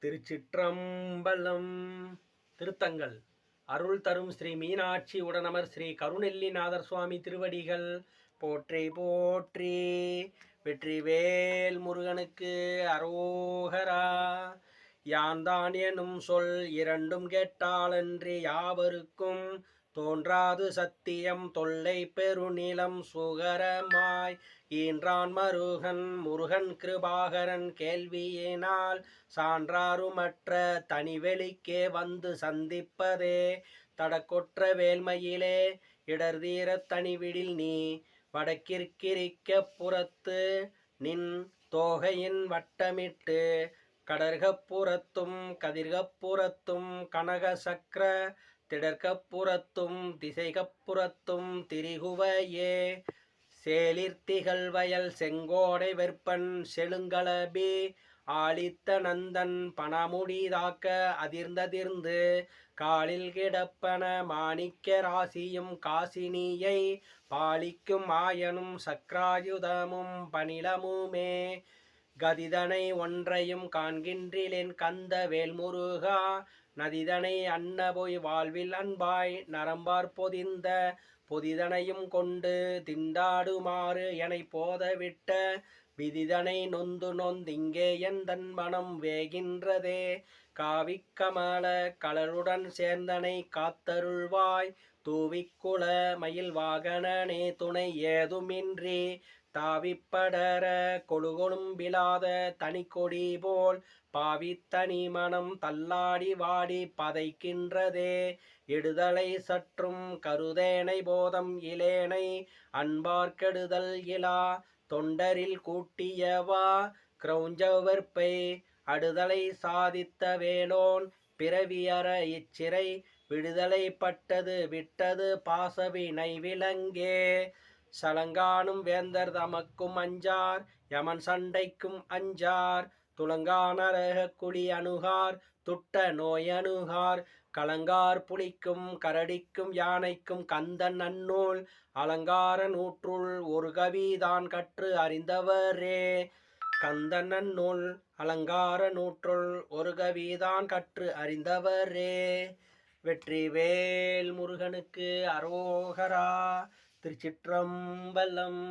திருச்சிற்றம்பலம். திருத்தங்கள் அருள் தரும் ஸ்ரீ மீனாட்சி உடனமர் ஸ்ரீ கருணெல்லிநாதர் சுவாமி திருவடிகள் போற்றி போற்றி. வெற்றிவேல் முருகனுக்கு அரோகரா. யான்தான் எனும் சொல் இரண்டும் கேட்டாலன்றி யாவருக்கும் தோன்றாது சத்தியம் தொல்லை பெருநிலம் சுகரமாய் ஈன்றான் முருகன் கிருபாகரன் கேள்வியினால் சான்றாருமற்ற தனிவெளிக்கே வந்து சந்திப்பதே தடக்கொற்ற வேல்மையிலே இடர்தீர தனிவிடில் நீ வடக்கிற்கிரிக்க புறத்து நின் தோகையின் வட்டமிட்டு கடற்கப்புறத்தும் கதிர்கப்புறத்தும் கனக சக்கர திடற்கப்புறத்தும் திசைகப்புறத்தும் திரிகுவையே சேலிர்த்திகள் வயல் செங்கோடை வெற்பன் செழுங்கலபி ஆளித்த நந்தன் பணமுடிதாக்க அதிர்ந்ததிர்ந்து காலில் கிடப்பன மாணிக்க ராசியும் காசினியை பாலிக்கும் ஆயனும் சக்ராயுதமும் பணிலமுமே கதிதனை ஒன்றையும் காண்கின்றிலேன் கந்த வேல்முருகா நதிதனை அன்னபொய் வாழ்வில் அன்பாய் நரம்பார் பொதிந்த பொதிதனையும் கொண்டு திண்டாடுமாறு எனை போதவிட்ட விதிதனை நொந்து நொந்திங்கே என் தன் மனம் வேகின்றதே காவிக்கமல கலருடன் சேர்ந்தனை காத்தருள்வாய் தூவிக்குள மயில் வாகனனே துணை ஏதுமின்றி தாவிப்படர கொழுகொழும்பிலாத தனிக்கொடி போல் பாவித்தனி மனம் தள்ளாடி வாடி பதைக்கின்றதே எடுதலை சற்றும் கருதேனை போதம் இலேனை அன்பார்க்கெடுதல் இலா தொண்டரில் கூட்டியவா கிரௌஞ்சவற்பை அடுதலை சாதித்த வேலோன் பிறவியற இச்சிறை விடுதலை பட்டது விட்டது பாசவினை விலங்கே சலங்கானும் வேந்தர் தமக்கும் அஞ்சார் யமன் சண்டைக்கும் அஞ்சார் துலங்கானரக குழி அணுகார் துட்ட நோய் அணுகார் கலங்கார் புலிக்கும் கரடிக்கும் யானைக்கும் கந்தன் நன்னூல் அலங்கார நூற்றுள் ஒரு கவிதான் கற்று அறிந்தவரே கந்தன் நன்னூல் அலங்கார நூற்றுள் ஒரு கவிதான் கற்று அறிந்தவரே. வெற்றிவேல் முருகனுக்கு அரோகரா. திருச்சிற்றம்பலம்.